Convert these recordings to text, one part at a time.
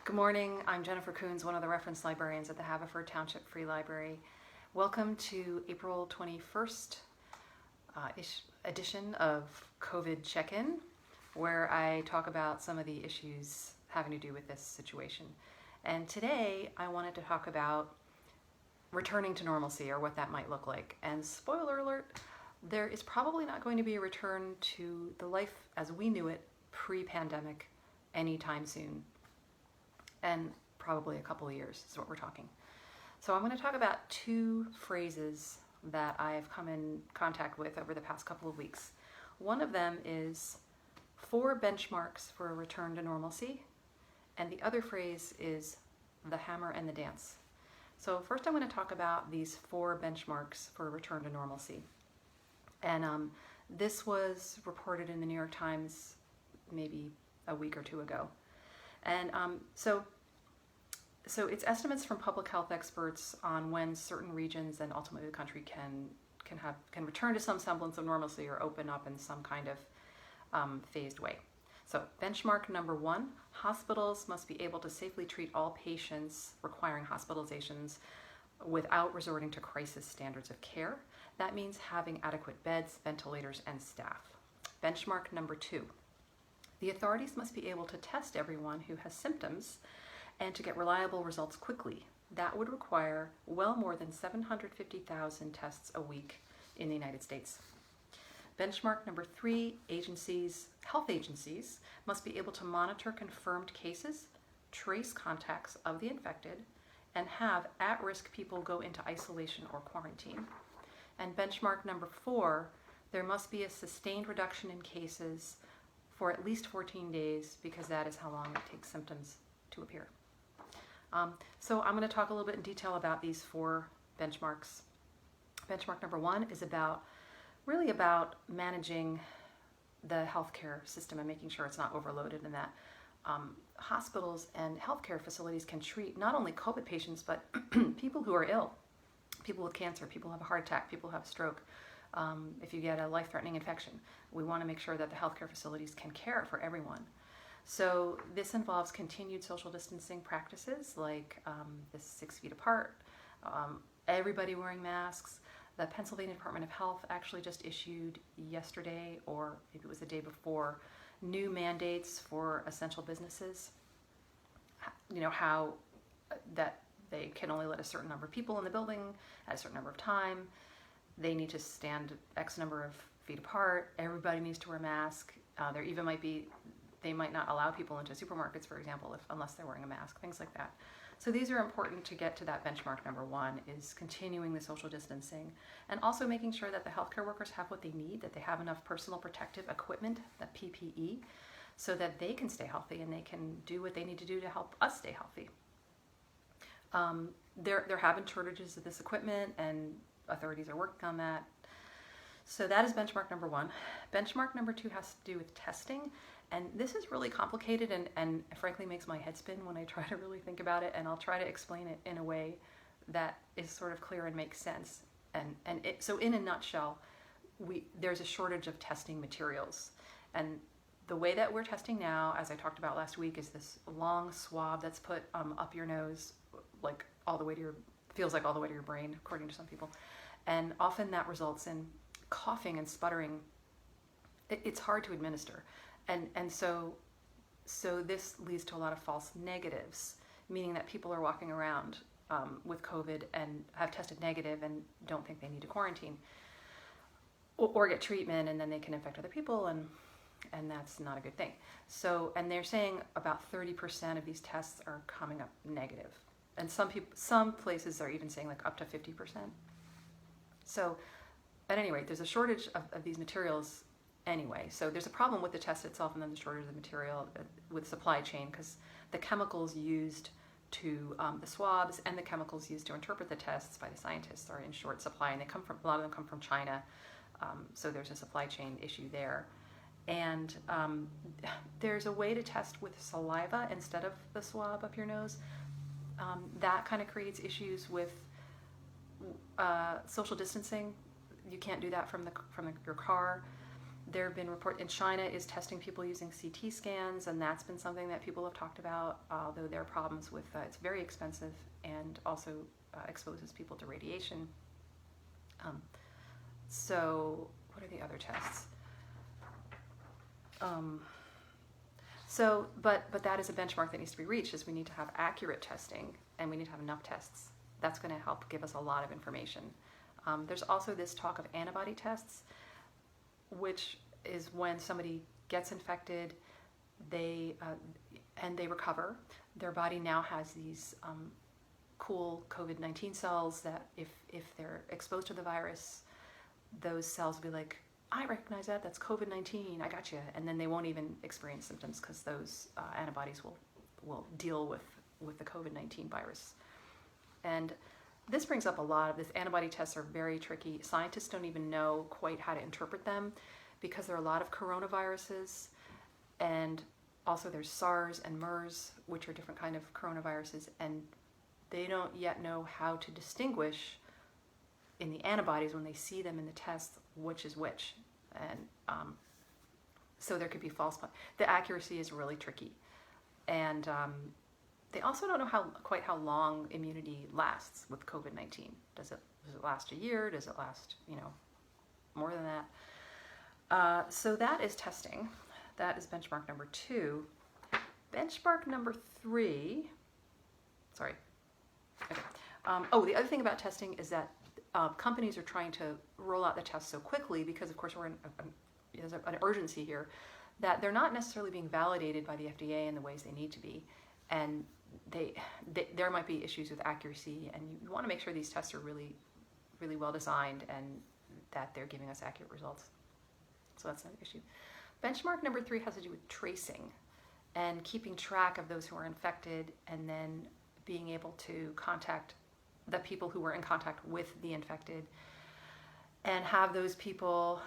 Good morning, I'm Jennifer Kuhns, one of the reference librarians at the Haverford Township Free Library. Welcome to April 21st edition of COVID Check-In, where I talk about some of the issues having to do with this situation. And today I wanted to talk about returning to normalcy, or what that might look like. And spoiler alert, there is probably not going to be a return to the life as we knew it pre-pandemic anytime soon. And probably a couple of years is what we're talking. So I'm going to talk about two phrases that I've come in contact with over the past couple of weeks. One of them is 4 benchmarks for a return to normalcy, and the other phrase is the hammer and the dance. So first I'm going to talk about these 4 benchmarks for a return to normalcy. And this was reported in the New York Times maybe a week or two ago. And so it's estimates from public health experts on when certain regions and ultimately the country can return to some semblance of normalcy or open up in some kind of phased way. So benchmark number 1, hospitals must be able to safely treat all patients requiring hospitalizations without resorting to crisis standards of care. That means having adequate beds, ventilators, and staff. Benchmark number 2. The authorities must be able to test everyone who has symptoms and to get reliable results quickly. That would require well more than 750,000 tests a week in the United States. Benchmark number 3, health agencies must be able to monitor confirmed cases, trace contacts of the infected, and have at-risk people go into isolation or quarantine. And benchmark number 4, there must be a sustained reduction in cases for at least 14 days, because that is how long it takes symptoms to appear. So I'm going to talk a little bit in detail about these 4 benchmarks. Benchmark number 1 is really about managing the healthcare system and making sure it's not overloaded, and that hospitals and healthcare facilities can treat not only COVID patients, but people who are ill, people with cancer, people who have a heart attack, people who have a stroke. If you get a life-threatening infection, we want to make sure that the healthcare facilities can care for everyone. So this involves continued social distancing practices like the 6 feet apart, everybody wearing masks. The Pennsylvania Department of Health actually just issued yesterday, or maybe it was the day before, new mandates for essential businesses. You know, how that they can only let a certain number of people in the building at a certain number of time. They need to stand X number of feet apart. Everybody needs to wear a mask. There even might be, they might not allow people into supermarkets, for example, unless they're wearing a mask, things like that. So these are important to get to that benchmark number 1, is continuing the social distancing, and also making sure that the healthcare workers have what they need, that they have enough personal protective equipment, the PPE, so that they can stay healthy and they can do what they need to do to help us stay healthy. There have been shortages of this equipment, and authorities are working on that. So that is benchmark number 1. Benchmark number 2 has to do with testing, and this is really complicated and frankly makes my head spin when I try to really think about it, and I'll try to explain it in a way that is sort of clear and makes sense. So in a nutshell, there's a shortage of testing materials, and the way that we're testing now, as I talked about last week, is this long swab that's put up your nose, like all the way to feels like all the way to your brain, according to some people. And often that results in coughing and sputtering. It's hard to administer. And so this leads to a lot of false negatives, meaning that people are walking around with COVID and have tested negative and don't think they need to quarantine or get treatment, and then they can infect other people, and that's not a good thing. So, and they're saying about 30% of these tests are coming up negative. And some places are even saying like up to 50%. So at any rate, there's a shortage of these materials anyway. So there's a problem with the test itself, and then the shortage of the material with supply chain, because the chemicals used to, the swabs and the chemicals used to interpret the tests by the scientists are in short supply, and a lot of them come from China. So there's a supply chain issue there. And there's a way to test with saliva instead of the swab up your nose. That kind of creates issues with social distancing. You can't do that from your car. There have been reports in China is testing people using CT scans, and that's been something that people have talked about, although there are problems with it's very expensive and also exposes people to radiation. So what are the other tests? But that is a benchmark that needs to be reached, is we need to have accurate testing and we need to have enough tests. That's going to help give us a lot of information. There's also this talk of antibody tests, which is when somebody gets infected, and they recover. Their body now has these cool COVID-19 cells that if they're exposed to the virus, those cells will be like, I recognize that, that's COVID-19, I got you. And then they won't even experience symptoms because those antibodies will deal with the COVID-19 virus. And this brings up a lot of this. Antibody tests are very tricky. Scientists don't even know quite how to interpret them because there are a lot of coronaviruses, and also there's SARS and MERS, which are different kind of coronaviruses, and they don't yet know how to distinguish in the antibodies when they see them in the tests which is which. And so there could be false. The accuracy is really tricky. And they also don't know quite how long immunity lasts with COVID-19. Does it last a year? Does it last, more than that? So that is testing. That is benchmark number 2. Benchmark number 3. Sorry. Okay. The other thing about testing is that companies are trying to roll out the tests so quickly because, of course, there's an urgency here, that they're not necessarily being validated by the FDA in the ways they need to be. And there might be issues with accuracy, and you want to make sure these tests are really, really well designed and that they're giving us accurate results. So that's another issue. Benchmark number 3 has to do with tracing and keeping track of those who are infected, and then being able to contact the people who were in contact with the infected and have those people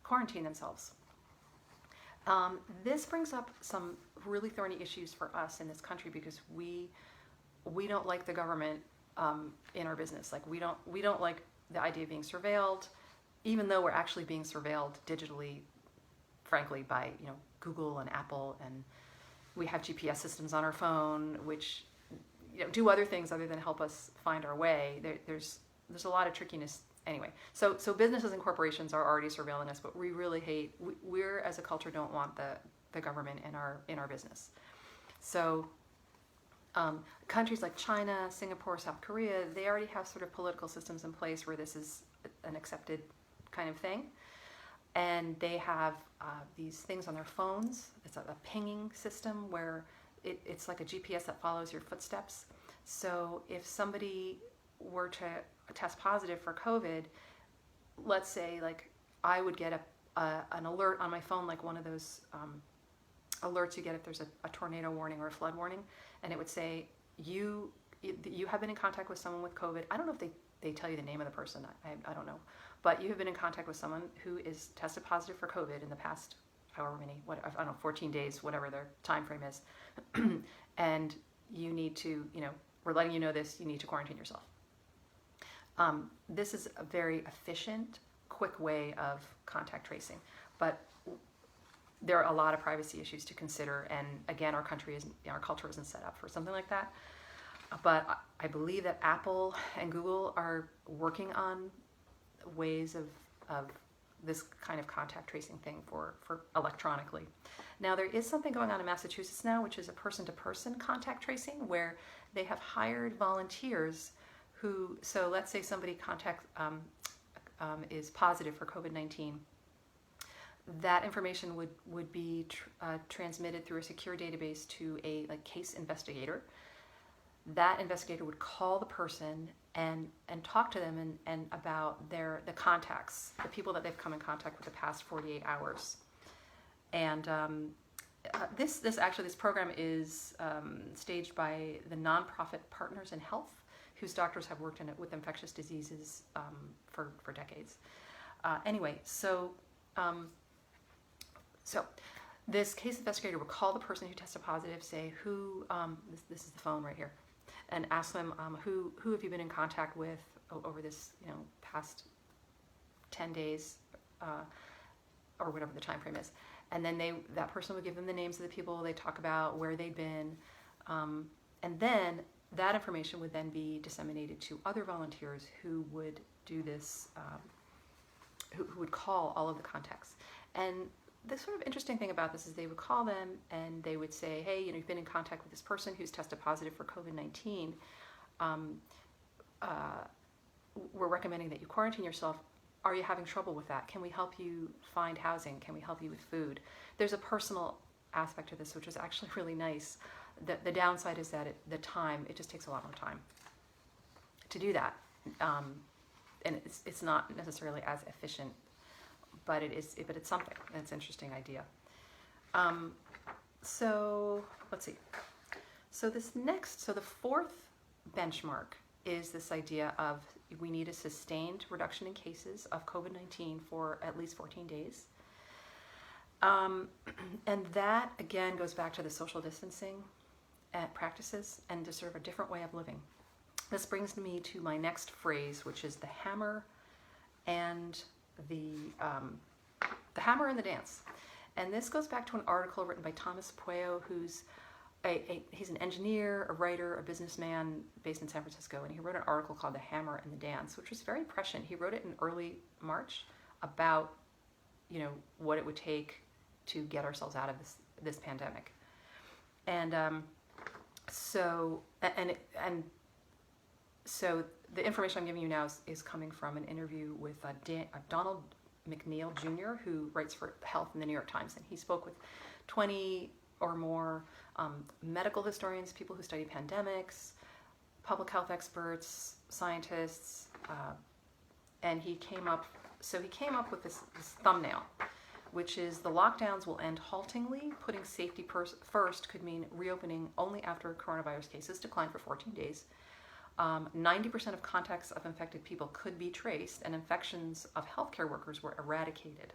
quarantine themselves. This brings up some really thorny issues for us in this country because we don't like the government in our business. Like we don't like the idea of being surveilled, even though we're actually being surveilled digitally, frankly, by Google and Apple, and we have GPS systems on our phone which do other things other than help us find our way. There's a lot of trickiness. Anyway, so businesses and corporations are already surveilling us, but we really hate. We're as a culture don't want the government in our business. So countries like China, Singapore, South Korea, they already have sort of political systems in place where this is an accepted kind of thing, and they have these things on their phones. It's a pinging system where it's like a GPS that follows your footsteps. So if somebody were to test positive for COVID, let's say like I would get an alert on my phone, like one of those alerts you get if there's a tornado warning or a flood warning, and it would say you have been in contact with someone with COVID. I don't know if they tell you the name of the person. I don't know, but you have been in contact with someone who is tested positive for COVID in the past however many, I don't know, 14 days, whatever their time frame is, and you need to, we're letting you know this, you need to quarantine yourself. This is a very efficient, quick way of contact tracing, but there are a lot of privacy issues to consider, and again, our culture isn't set up for something like that. But I believe that Apple and Google are working on ways of this kind of contact tracing thing for electronically. Now, there is something going on in Massachusetts now, which is a person-to-person contact tracing, where they have hired volunteers who, so let's say somebody is positive for COVID-19, that information would be transmitted through a secure database to a case investigator. That investigator would call the person and talk to them and about the contacts, the people that they've come in contact with the past 48 hours. And this program is staged by the nonprofit Partners in Health, whose doctors have worked with infectious diseases for decades. So this case investigator would call the person who tested positive, say this is the phone right here, and ask them who have you been in contact with over this past 10 days, or whatever the time frame is. And then that person would give them the names of the people they talk about, where they'd been, and then that information would then be disseminated to other volunteers who would do this, who would call all of the contacts. And the sort of interesting thing about this is they would call them and they would say, hey, you've been in contact with this person who's tested positive for COVID-19. We're recommending that you quarantine yourself. Are you having trouble with that? Can we help you find housing? Can we help you with food? There's a personal aspect to this, which is actually really nice. The downside is that it just takes a lot more time to do that. And it's not necessarily as efficient, but it's something. It's an interesting idea. So let's see. So the fourth benchmark is this idea of we need a sustained reduction in cases of COVID-19 for at least 14 days. And that, again, goes back to the social distancing practices and to sort of a different way of living. This brings me to my next phrase, which is the hammer and the hammer and the dance. And this goes back to an article written by Thomas Pueo, who's he's an engineer, a writer, a businessman based in San Francisco, and he wrote an article called The Hammer and the Dance, which was very prescient. He wrote it in early March about, what it would take to get ourselves out of this pandemic. And so the information I'm giving you now is coming from an interview with Donald McNeil Jr., who writes for Health in the New York Times, and he spoke with 20 or more medical historians, people who study pandemics, public health experts, scientists, and he came up with this thumbnail, which is the lockdowns will end haltingly. Putting safety first could mean reopening only after coronavirus cases decline for 14 days. 90% of contacts of infected people could be traced, and infections of healthcare workers were eradicated.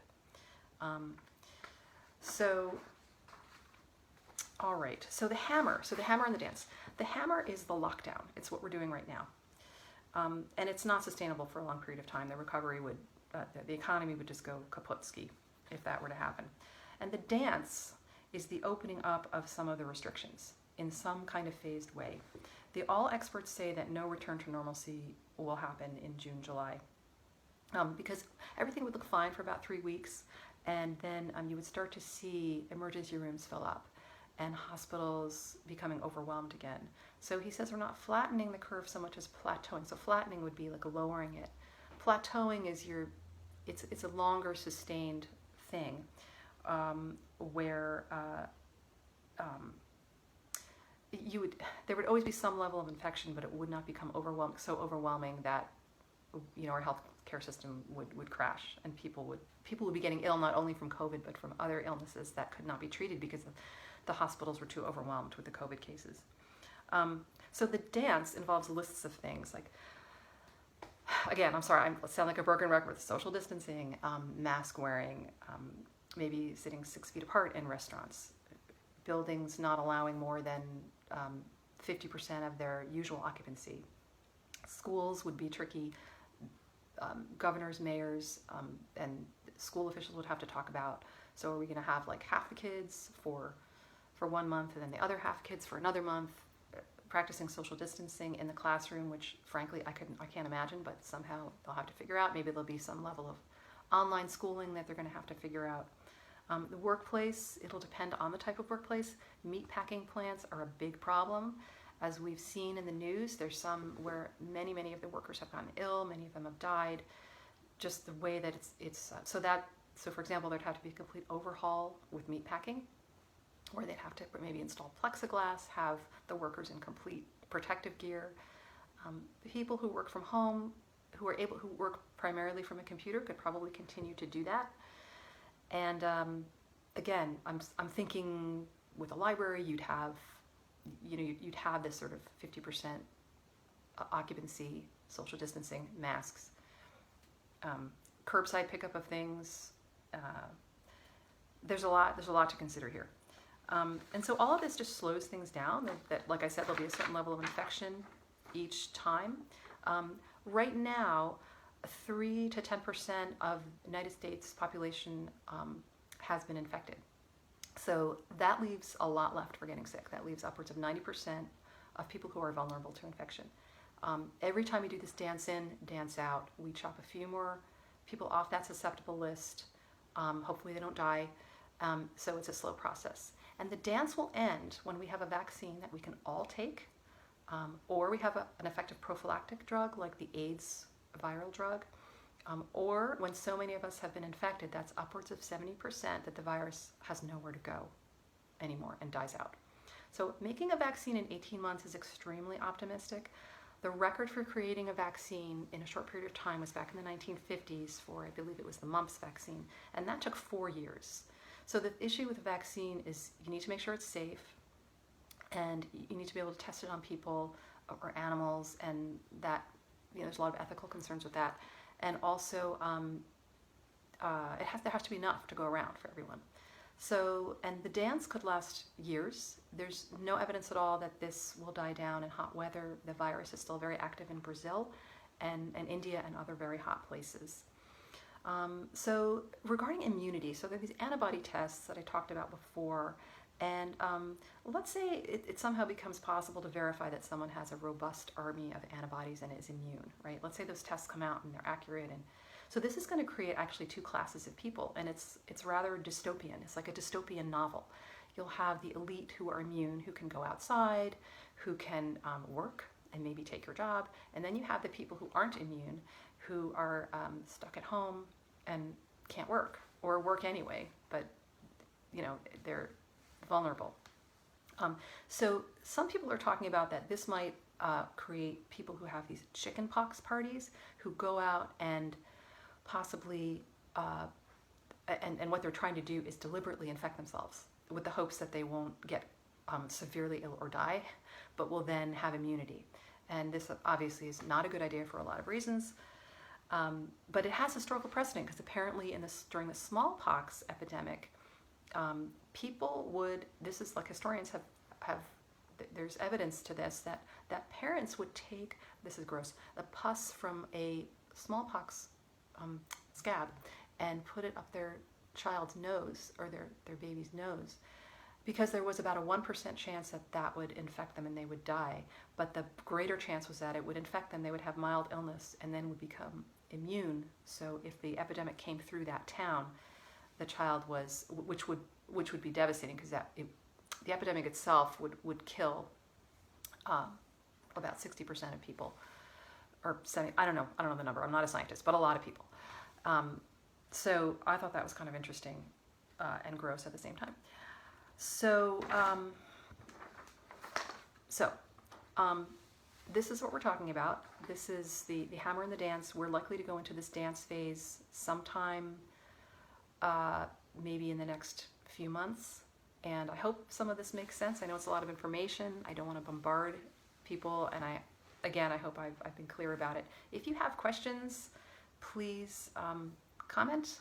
All right, so the hammer and the dance. The hammer is the lockdown. It's what we're doing right now. And it's not sustainable for a long period of time. The recovery the economy would just go kaputski if that were to happen. And the dance is the opening up of some of the restrictions in some kind of phased way. All experts say that no return to normalcy will happen in June, July, because everything would look fine for about 3 weeks, and then you would start to see emergency rooms fill up and hospitals becoming overwhelmed again. So he says we're not flattening the curve so much as plateauing. So flattening would be like lowering it. Plateauing is it's a longer sustained thing where there would always be some level of infection, but it would not become so overwhelming that our healthcare system would crash, and people would be getting ill not only from COVID but from other illnesses that could not be treated because the hospitals were too overwhelmed with the COVID cases. So the dance involves lists of things like, again, I'm sorry, I sound like a broken record with social distancing, mask wearing, maybe sitting 6 feet apart in restaurants, buildings not allowing more than 50% of their usual occupancy. Schools would be tricky. Governors, mayors, and school officials would have to talk about, so are we going to have like half the kids for 1 month and then the other half kids for another month, practicing social distancing in the classroom, which frankly I can't imagine, but somehow they'll have to figure out. Maybe there'll be some level of online schooling that they're going to have to figure out. The workplace, it'll depend on the type of workplace. Meatpacking plants are a big problem. As we've seen in the news, there's some where many of the workers have gotten ill, many of them have died. Just the way that so for example, there'd have to be a complete overhaul with meatpacking, where they'd have to maybe install plexiglass, have the workers in complete protective gear. People who work from home, who work primarily from a computer, could probably continue to do that. And again, I'm thinking with a library, you'd have this sort of 50% occupancy, social distancing, masks, curbside pickup of things. There's a lot to consider here. And so all of this just slows things down. That, like I said, there'll be a certain level of infection each time. Right now, 3 to 10% of the United States population has been infected. So that leaves a lot left for getting sick. That leaves upwards of 90% of people who are vulnerable to infection. Every time we do this dance in, dance out, we chop a few more people off that susceptible list. Hopefully they don't die. So it's a slow process. And the dance will end when we have a vaccine that we can all take, or we have an effective prophylactic drug like the AIDS viral drug, or when so many of us have been infected, that's upwards of 70% that the virus has nowhere to go anymore and dies out. So making a vaccine in 18 months is extremely optimistic. The record for creating a vaccine in a short period of time was back in the 1950s for, I believe it was the mumps vaccine, and that took 4 years. So the issue with a vaccine is you need to make sure it's safe, and you need to be able to test it on people or animals, and that, there's a lot of ethical concerns with that. And also, there has to be enough to go around for everyone. So, and the dance could last years. There's no evidence at all that this will die down in hot weather. The virus is still very active in Brazil and India and other very hot places. So regarding immunity, so there are these antibody tests that I talked about before, and let's say it somehow becomes possible to verify that someone has a robust army of antibodies and is immune, right? Let's say those tests come out and they're accurate, and so this is going to create actually 2 classes of people, and it's rather dystopian. It's like a dystopian novel. You'll have the elite who are immune, who can go outside, who can work and maybe take your job, and then you have the people who aren't immune, who are stuck at home and can't work, or work anyway, but they're vulnerable. So some people are talking about that this might create people who have these chicken pox parties, who go out and possibly, and what they're trying to do is deliberately infect themselves with the hopes that they won't get severely ill or die, but will then have immunity. And this obviously is not a good idea for a lot of reasons. But it has historical precedent, because apparently during the smallpox epidemic, people would, this is like historians have there's evidence to this, that parents would take, this is gross, the pus from a smallpox scab and put it up their child's nose, or their baby's nose, because there was about a 1% chance that would infect them and they would die. But the greater chance was that it would infect them, they would have mild illness, and then would become immune. So if the epidemic came through that town, the child was, which would be devastating, because the epidemic itself would kill about 60% of people, or 70, I don't know the number, I'm not a scientist, but a lot of people. So I thought that was kind of interesting and gross at the same time. So, this is what we're talking about. This is the hammer and the dance. We're likely to go into this dance phase sometime, maybe in the next few months. And I hope some of this makes sense. I know it's a lot of information. I don't want to bombard people. And I hope I've been clear about it. If you have questions, please comment.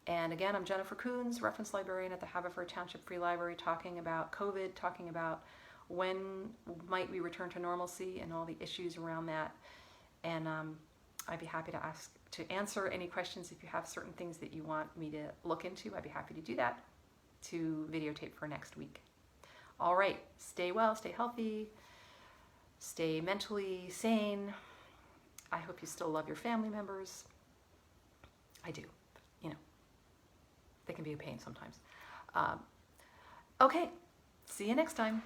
And again, I'm Jennifer Kuhns, reference librarian at the Haverford Township Free Library, talking about COVID, talking about when might we return to normalcy and all the issues around that. And I'd be happy to answer any questions. If you have certain things that you want me to look into, I'd be happy to do that, to videotape for next week. All right, stay well, stay healthy, stay mentally sane. I hope you still love your family members. I do, they can be a pain sometimes. Okay, see you next time.